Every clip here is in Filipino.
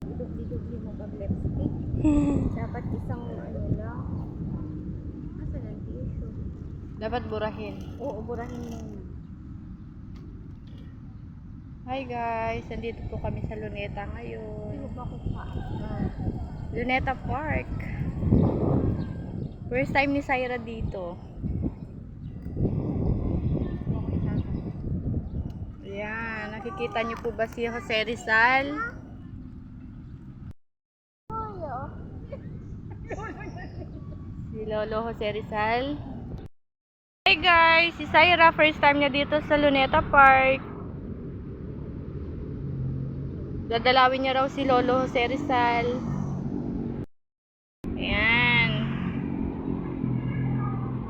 Dubli-dubli mo pag-lipstick. Dapat isang ano lang. Asa ng tissue? Dapat burahin. Oo, burahin mo na. Hi guys, nandito po kami sa Luneta ngayon. Sino ba ko pa? Luneta Park. First time ni Syra dito. Ayan, nakikita niyo po ba si Jose Rizal? Si Lolo Jose Rizal. Hey guys, si Syra first time niya dito sa Luneta Park. Dadalawin niya raw si Lolo Jose Rizal. Ayan.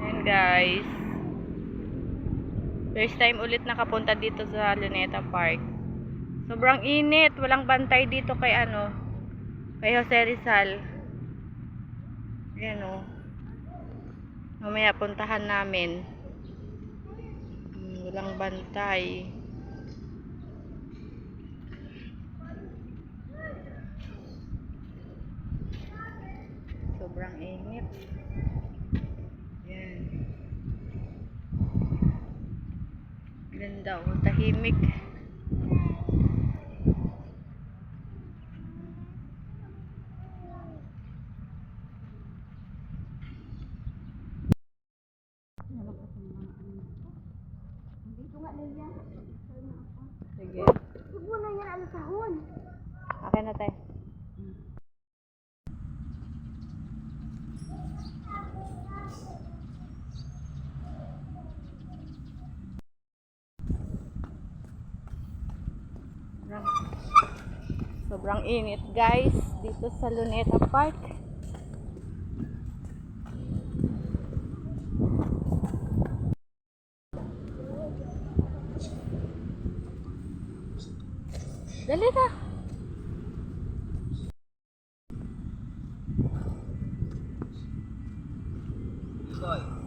Ayan guys. First time ulit nakapunta dito sa Luneta Park. Sobrang init. Walang bantay dito kay kay Jose Rizal. Ayan o. Mamaya puntahan namin. Walang bantay. Sobrang init. Ayan. Ganda o. Tahimik. Dito nga lang yan. Sige. Huwag mo na yan, ano sahon. Okay na tayo. Sobrang init guys dito sa Luneta Park. Dali na. Boy.